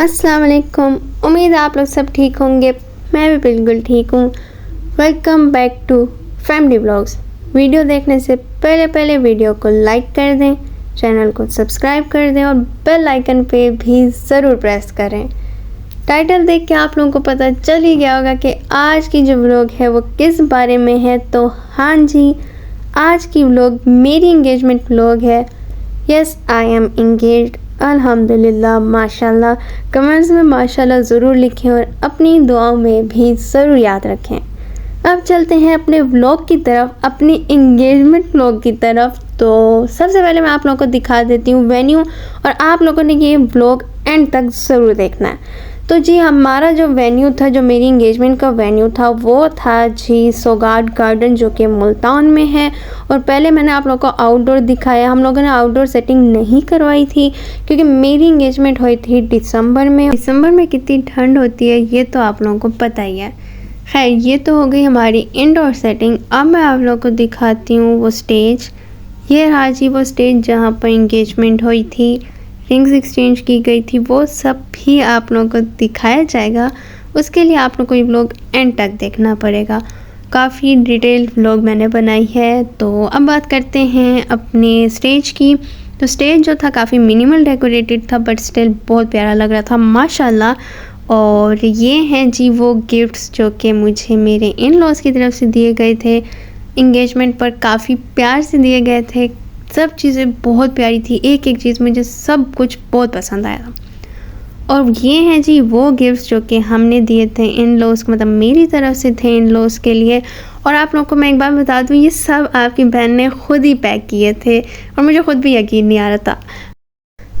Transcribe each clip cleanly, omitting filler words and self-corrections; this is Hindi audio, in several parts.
अस्सलाम वालेकुम। उम्मीद है आप लोग सब ठीक होंगे। मैं भी बिल्कुल ठीक हूँ। Welcome back to family vlogs. Video देखने से पहले वीडियो को लाइक कर दें, चैनल को सब्सक्राइब कर दें और बेल आइकन पे भी ज़रूर प्रेस करें। टाइटल देख के आप लोगों को पता चल ही गया होगा कि आज की जो व्लॉग है वो किस बारे में है। तो हाँ जी, आज की व्लॉग मेरी इंगेजमेंट व्लॉग है। यस, आई एम इंगेज्ड, अल्हम्दुलिल्लाह, माशाल्लाह। कमेंट्स में माशाल्लाह ज़रूर लिखें और अपनी दुआओं में भी ज़रूर याद रखें। अब चलते हैं अपने व्लॉग की तरफ, अपनी इंगेजमेंट व्लॉग की तरफ। तो सबसे पहले मैं आप लोगों को दिखा देती हूँ वेन्यू, और आप लोगों ने ये व्लॉग एंड तक ज़रूर देखना है। तो जी, हमारा जो वेन्यू था, जो मेरी इंगेजमेंट का वेन्यू था, वो था जी सौगाट गार्डन, जो कि मुल्तान में है। और पहले मैंने आप लोगों को आउटडोर दिखाया। हम लोगों ने आउटडोर सेटिंग नहीं करवाई थी क्योंकि मेरी इंगेजमेंट हुई थी दिसंबर में। दिसंबर में कितनी ठंड होती है ये तो आप लोगों को पता ही है। खैर, ये तो हो गई हमारी इंडोर सेटिंग। अब मैं आप लोगों को दिखाती हूँ वो स्टेज। ये रहा जी वो स्टेज जहाँ पर इंगेजमेंट हुई थी, रिंग्स एक्सचेंज की गई थी, वो सब भी आप लोगों को दिखाया जाएगा। उसके लिए आप लोगों को ये व्लॉग एंड तक देखना पड़ेगा। काफ़ी डिटेल व्लॉग मैंने बनाई है। तो अब बात करते हैं अपने स्टेज की। तो स्टेज जो था काफ़ी मिनिमल डेकोरेटेड था, बट स्टिल बहुत प्यारा लग रहा था माशाल्लाह। और ये हैं जी वो गिफ्ट्स जो कि मुझे मेरे इन लॉज की तरफ से दिए गए थे। इंगेजमेंट पर काफ़ी प्यार से दिए गए थे। सब चीज़ें बहुत प्यारी थी, एक एक चीज़ मुझे सब कुछ बहुत पसंद आया था। और ये हैं जी वो गिफ्ट्स जो कि हमने दिए थे इन लॉज को, मतलब मेरी तरफ से थे इन लॉज के लिए। और आप लोगों को मैं एक बात बता दूँ, ये सब आपकी बहन ने खुद ही पैक किए थे और मुझे खुद भी यकीन नहीं आ रहा था।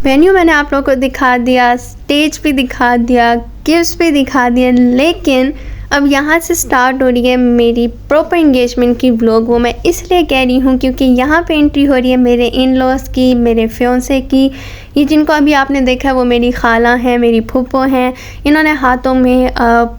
वेन्यू मैंने आप लोगों को दिखा दिया, स्टेज पे दिखा दिया, गिफ्ट्स पे दिखा दिया, लेकिन अब यहाँ से स्टार्ट हो रही है मेरी प्रॉपर इंगेजमेंट की व्लॉग। वो मैं इसलिए कह रही हूँ क्योंकि यहाँ पे एंट्री हो रही है मेरे इन लॉज की, मेरे फियांसे की। ये जिनको अभी आपने देखा है वो मेरी खाला हैं, मेरी फूफो हैं। इन्होंने हाथों में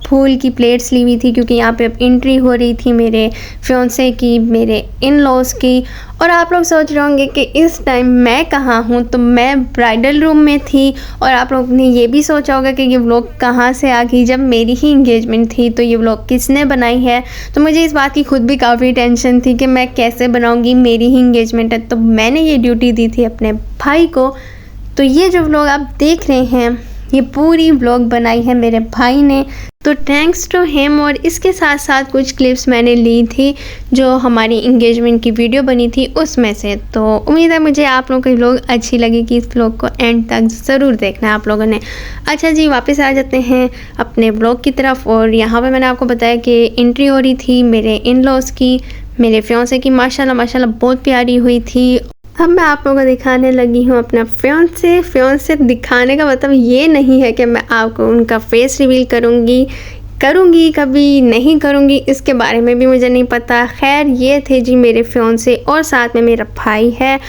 फूल की प्लेट्स ली हुई थी क्योंकि यहाँ पे अब एंट्री हो रही थी मेरे फियांसे की, मेरे इन लॉज की। और आप लोग सोच रहे होंगे कि इस टाइम मैं कहाँ हूँ, तो मैं ब्राइडल रूम में थी। और आप लोग ने ये भी सोचा होगा कि ये व्लॉग कहाँ से आ गई जब मेरी ही इंगेजमेंट थी, तो ये व्लॉग किसने बनाई है। तो मुझे इस बात की खुद भी काफ़ी टेंशन थी कि मैं कैसे बनाऊँगी, मेरी ही इंगेजमेंट है। तो मैंने ये ड्यूटी दी थी अपने भाई को। तो ये जो व्लॉग आप देख रहे हैं, ये पूरी व्लॉग बनाई है मेरे भाई ने, तो थैंक्स टू हिम। और इसके साथ साथ कुछ क्लिप्स मैंने ली थी जो हमारी इंगेजमेंट की वीडियो बनी थी उसमें से। तो उम्मीद है मुझे आप लोगों की व्लॉग अच्छी लगेगी। इस व्लॉग को एंड तक ज़रूर देखना है आप लोगों ने। अच्छा जी, वापस आ जाते हैं अपने व्लॉग की तरफ। और यहाँ पर मैंने आपको बताया कि एंट्री हो रही थी मेरे इन लॉज की, मेरे फियांसे की। माशाल्लाह माशाल्लाह बहुत प्यारी हुई थी। अब मैं आप लोगों को दिखाने लगी हूँ अपना फियांसे दिखाने का मतलब ये नहीं है कि मैं आपको उनका फेस रिवील करूँगी कभी नहीं करूँगी, इसके बारे में भी मुझे नहीं पता। खैर, ये थे जी मेरे फियांसे और साथ में मेरा भाई है।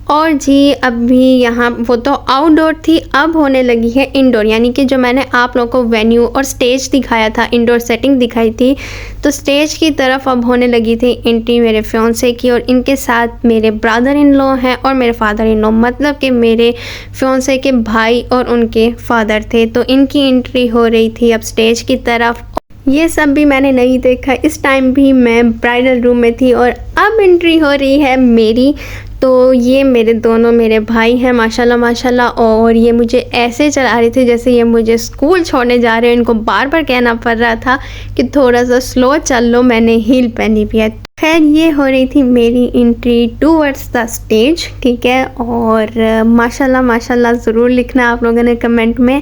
और जी अभी यहाँ वो तो आउटडोर थी, अब होने लगी है इंडोर। यानी कि जो मैंने आप लोगों को वेन्यू और स्टेज दिखाया था, इंडोर सेटिंग दिखाई थी, तो स्टेज की तरफ अब होने लगी थी एंट्री मेरे फियांसे की। और इनके साथ मेरे ब्रदर इन लॉ हैं और मेरे फादर इन लॉ, मतलब कि मेरे फियांसे के भाई और उनके फादर थे। तो इनकी एंट्री हो रही थी अब स्टेज की तरफ। ये सब भी मैंने नहीं देखा, इस टाइम भी मैं ब्राइडल रूम में थी। और अब एंट्री हो रही है मेरी। तो ये मेरे भाई हैं माशाल्लाह माशाल्लाह। और ये मुझे ऐसे चला रहे थे जैसे ये मुझे स्कूल छोड़ने जा रहे हैं। इनको बार बार कहना पड़ रहा था कि थोड़ा सा स्लो चल लो, मैंने हील पहनी हुई है। खैर, ये हो रही थी मेरी एंट्री टूवर्ड्स द स्टेज, ठीक है। और माशाल्लाह माशाल्लाह ज़रूर लिखना आप लोगों ने कमेंट में।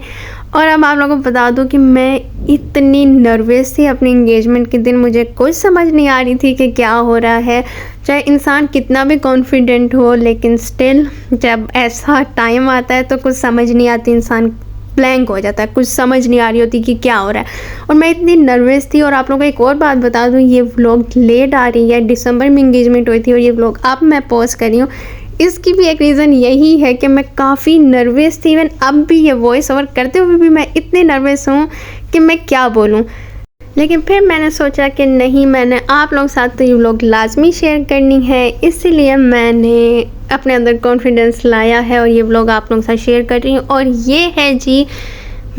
और अब आप लोगों को बता दूं कि मैं इतनी नर्वस थी अपनी इंगेजमेंट के दिन, मुझे कुछ समझ नहीं आ रही थी कि क्या हो रहा है। चाहे इंसान कितना भी कॉन्फिडेंट हो, लेकिन स्टिल जब ऐसा टाइम आता है तो कुछ समझ नहीं आती, इंसान ब्लैंक हो जाता है, कुछ समझ नहीं आ रही होती कि क्या हो रहा है। और मैं इतनी नर्वस थी। और आप लोगों को एक और बात बता दूं, ये व्लॉग लेट आ रही है। दिसंबर में इंगेजमेंट हुई थी और ये व्लॉग अब मैं पोस्ट कर रही हूँ। इसकी भी एक रीज़न यही है कि मैं काफ़ी नर्वस थी। इवन अब भी ये वॉइस ओवर करते हुए भी मैं इतनी नर्वस हूँ कि मैं क्या बोलूँ। लेकिन फिर मैंने सोचा कि नहीं, मैंने आप लोग साथ तो ये व्लॉग लाजमी शेयर करनी है, इसलिए मैंने अपने अंदर कॉन्फिडेंस लाया है और ये व्लॉग आप लोगों के साथ शेयर कर रही हूँ। और ये है जी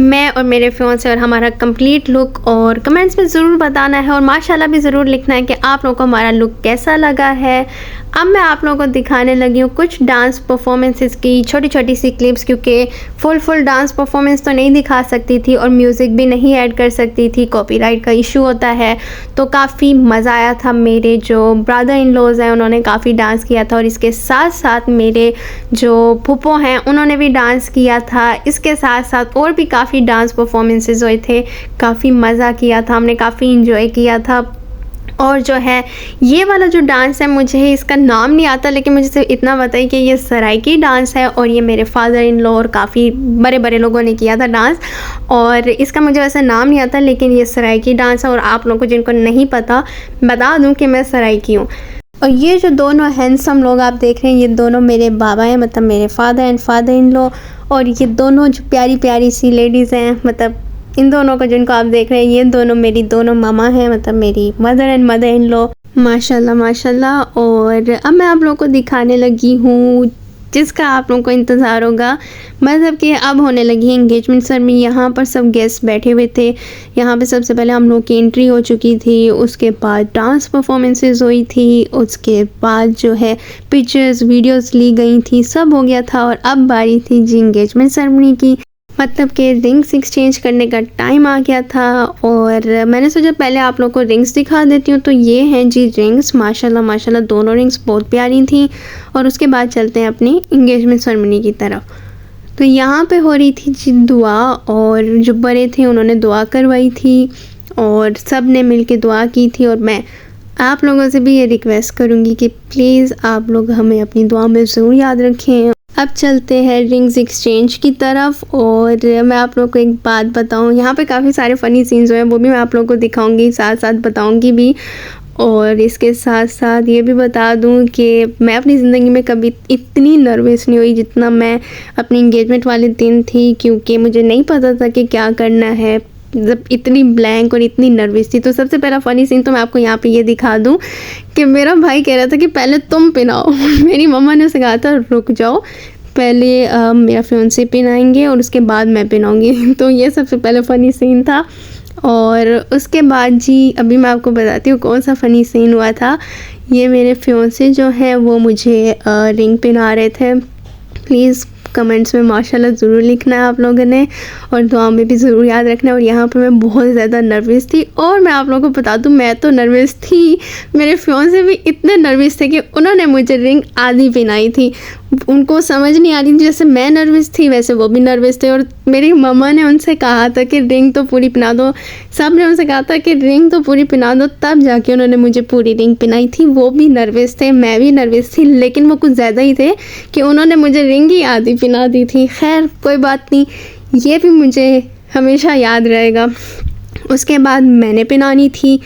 मैं और मेरे फियांसे और हमारा कंप्लीट लुक, और कमेंट्स में ज़रूर बताना है और माशाल्लाह भी ज़रूर लिखना है कि आप लोगों को हमारा लुक कैसा लगा है। अब मैं आप लोगों को दिखाने लगी हूँ कुछ डांस परफॉर्मेंसेस की छोटी छोटी सी क्लिप्स, क्योंकि फुल डांस परफॉर्मेंस तो नहीं दिखा सकती थी और म्यूज़िक भी नहीं ऐड कर सकती थी, कॉपीराइट का इशू होता है। तो काफ़ी मज़ा आया था। मेरे जो ब्रदर इन लॉज हैं उन्होंने काफ़ी डांस किया था, और इसके साथ साथ मेरे जो फूफो हैं उन्होंने भी डांस किया था। इसके साथ साथ और भी काफ़ी डांस परफॉर्मेंसेस हुए थे, काफ़ी मज़ा किया था, हमने काफ़ी इंजॉय किया था। और जो है ये वाला जो डांस है, मुझे इसका नाम नहीं आता, लेकिन मुझे सिर्फ इतना पता है कि ये सराइकी डांस है, और ये मेरे फादर इन लॉ और काफ़ी बड़े बड़े लोगों ने किया था डांस। और इसका मुझे वैसे नाम नहीं आता, लेकिन ये सराइकी डांस है। और आप लोगों को जिनको नहीं पता बता दूं कि मैं सराइकी हूँ। और ये जो दोनों हैंडसम लोग आप देख रहे हैं, ये दोनों मेरे बाबा हैं, मतलब मेरे father and father in law. और ये दोनों जो प्यारी प्यारी सी लेडीज़ हैं, मतलब इन दोनों को जिनको आप देख रहे हैं, ये दोनों मेरी दोनों मामा हैं, मतलब मेरी mother and mother in law. माशाल्लाह माशाल्लाह। और अब मैं आप लोगों को दिखाने लगी हूँ जिसका आप लोगों को इंतज़ार होगा, मतलब कि अब होने लगी है इंगेजमेंट सेरेमनी। यहाँ पर सब गेस्ट बैठे हुए थे। यहाँ पे सबसे पहले हम लोग की एंट्री हो चुकी थी, उसके बाद डांस परफॉर्मेंसेस हुई थी, उसके बाद जो है पिक्चर्स वीडियोस ली गई थी, सब हो गया था। और अब बारी थी जी इंगेजमेंट सेरेमनी की, मतलब कि रिंग्स एक्सचेंज करने का टाइम आ गया था। और मैंने सोचा पहले आप लोगों को रिंग्स दिखा देती हूँ। तो ये हैं जी रिंग्स, माशाल्लाह माशाल्लाह दोनों रिंग्स बहुत प्यारी थी। और उसके बाद चलते हैं अपनी इंगेजमेंट सेरेमनी की तरफ। तो यहाँ पे हो रही थी जी दुआ, और जो बड़े थे उन्होंने दुआ करवाई थी और सब ने मिल के दुआ की थी। और मैं आप लोगों से भी ये रिक्वेस्ट करूँगी कि प्लीज़ आप लोग हमें अपनी दुआ में ज़रूर याद रखें। अब चलते हैं रिंग्स एक्सचेंज की तरफ। और मैं आप लोगों को एक बात बताऊं, यहाँ पे काफ़ी सारे फ़नी सीन्स हुए हैं, वो भी मैं आप लोगों को दिखाऊंगी, साथ साथ बताऊंगी भी। और इसके साथ साथ ये भी बता दूं कि मैं अपनी ज़िंदगी में कभी इतनी नर्वस नहीं हुई जितना मैं अपनी इंगेजमेंट वाले दिन थी, क्योंकि मुझे नहीं पता था कि क्या करना है, जब इतनी ब्लैंक और इतनी नर्वस थी। तो सबसे पहला फ़नी सीन तो मैं आपको यहाँ पे ये दिखा दूँ कि मेरा भाई कह रहा था कि पहले तुम पिनाओ। मेरी मम्मा ने उसे कहा था रुक जाओ, पहले मेरा फियांसे पिनाएंगे और उसके बाद मैं पिनाऊंगी। तो ये सबसे पहले फ़नी सीन था। और उसके बाद जी अभी मैं आपको बताती हूँ कौन सा फ़नी सीन हुआ था। ये मेरे फियांसे जो है वो मुझे रिंग पिना रहे थे। प्लीज़ कमेंट्स में माशाल्लाह ज़रूर लिखना है आप लोगों ने, और दुआ में भी ज़रूर याद रखना है। और यहाँ पे मैं बहुत ज़्यादा नर्वस थी, और मैं आप लोगों को बता दूँ मैं तो नर्वस थी, मेरे फियांसे भी इतने नर्वस थे कि उन्होंने मुझे रिंग आधी पहनाई थी। उनको समझ नहीं आ रही थी, जैसे मैं नर्वस थी वैसे वो भी नर्वस थे। और मेरी मम्मा ने उनसे कहा था कि रिंग तो पूरी पहना दो, सब ने उनसे कहा था कि रिंग तो पूरी पहना दो, तब जाके उन्होंने मुझे पूरी रिंग पहनाई थी। वो भी नर्वस थे, मैं भी नर्वस थी, लेकिन वो कुछ ज़्यादा ही थे कि उन्होंने मुझे रिंग ही आधी पहना दी थी। खैर कोई बात नहीं, ये भी मुझे हमेशा याद रहेगा। उसके बाद मैंने पहनानी थी,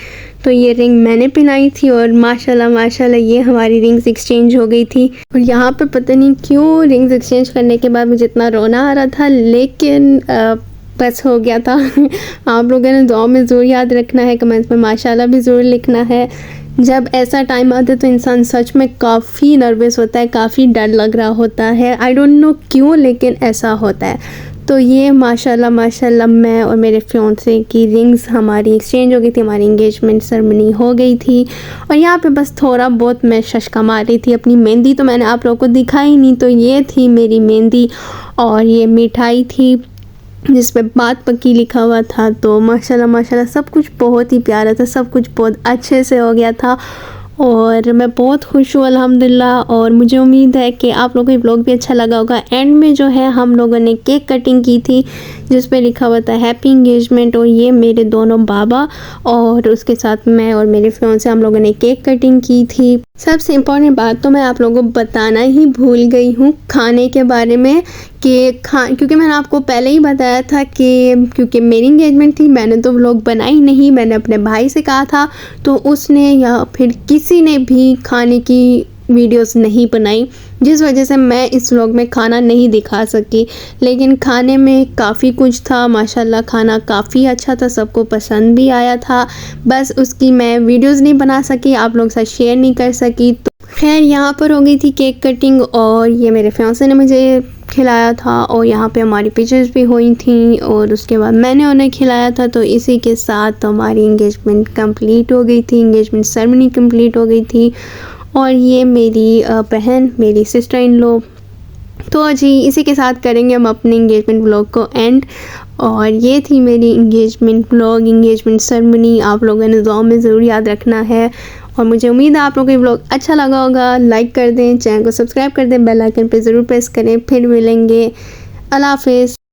तो ये रिंग मैंने पहनाई थी, और माशाल्लाह माशाल्लाह ये हमारी रिंग्स एक्सचेंज हो गई थी। और यहाँ पे पता नहीं क्यों रिंग्स एक्सचेंज करने के बाद मुझे इतना रोना आ रहा था, लेकिन बस हो गया था। आप लोगों ने दुआ में ज़रूर याद रखना है, कमेंट्स में माशाल्लाह भी ज़रूर लिखना है। जब ऐसा टाइम आता है तो इंसान सच में काफ़ी नर्वस होता है, काफ़ी डर लग रहा होता है, आई डोंट नो क्यों, लेकिन ऐसा होता है। तो ये माशाल्लाह माशाल्लाह मैं और मेरे फियांसे की रिंग्स हमारी एक्सचेंज हो गई थी, हमारी इंगेजमेंट सेरेमनी हो गई थी। और यहाँ पे बस थोड़ा बहुत मैं शशका मार रही थी। अपनी मेहंदी तो मैंने आप लोगों को दिखाई नहीं, तो ये थी मेरी मेहंदी, और ये मिठाई थी जिस पे बात पक्की लिखा हुआ था। तो माशाल्लाह माशाल्लाह सब कुछ बहुत ही प्यारा था, सब कुछ बहुत अच्छे से हो गया था, और मैं बहुत खुश हूँ अल्हम्दुलिल्लाह। और मुझे उम्मीद है कि आप लोगों को ये व्लॉग भी अच्छा लगा होगा। एंड में जो है हम लोगों ने केक कटिंग की थी जिस पे लिखा हुआ था हैप्पी इंगेजमेंट, और ये मेरे दोनों बाबा और उसके साथ मैं और मेरे फियांसे हम लोगों ने केक कटिंग की थी। सबसे इम्पॉर्टेंट बात तो मैं आप लोगों को बताना ही भूल गई हूँ खाने के बारे में, कि क्योंकि मैंने आपको पहले ही बताया था कि क्योंकि मेरी इंगेजमेंट थी, मैंने तो व्लॉग बनाई नहीं, मैंने अपने भाई से कहा था, तो उसने या फिर किसी ने भी खाने की वीडियोस नहीं बनाई, जिस वजह से मैं इस व्लॉग में खाना नहीं दिखा सकी। लेकिन खाने में काफ़ी कुछ था, माशाल्लाह खाना काफ़ी अच्छा था, सबको पसंद भी आया था। बस उसकी मैं वीडियोस नहीं बना सकी, आप लोगों के साथ शेयर नहीं कर सकी। तो खैर यहाँ पर हो गई थी केक कटिंग, और ये मेरे फियांसे ने मुझे खिलाया था और यहाँ पे हमारी पिक्चर्स भी हुई थी और उसके बाद मैंने उन्हें खिलाया था। तो इसी के साथ हमारी इंगेजमेंट कंप्लीट हो गई थी, इंगेजमेंट सेरेमनी कंप्लीट हो गई थी। और ये मेरी बहन, मेरी सिस्टर इन लॉ। तो जी इसी के साथ करेंगे हम अपने इंगेजमेंट व्लॉग को एंड। और ये थी मेरी इंगेजमेंट व्लॉग, इंगेजमेंट सेरेमनी। आप लोगों ने दुआ में ज़रूर याद रखना है और मुझे उम्मीद है आप लोगों को ये व्लॉग अच्छा लगा होगा। लाइक कर दें, चैनल को सब्सक्राइब कर दें, बेल आइकन पे ज़रूर प्रेस करें। फिर मिलेंगे। अल्लाह हाफिज़।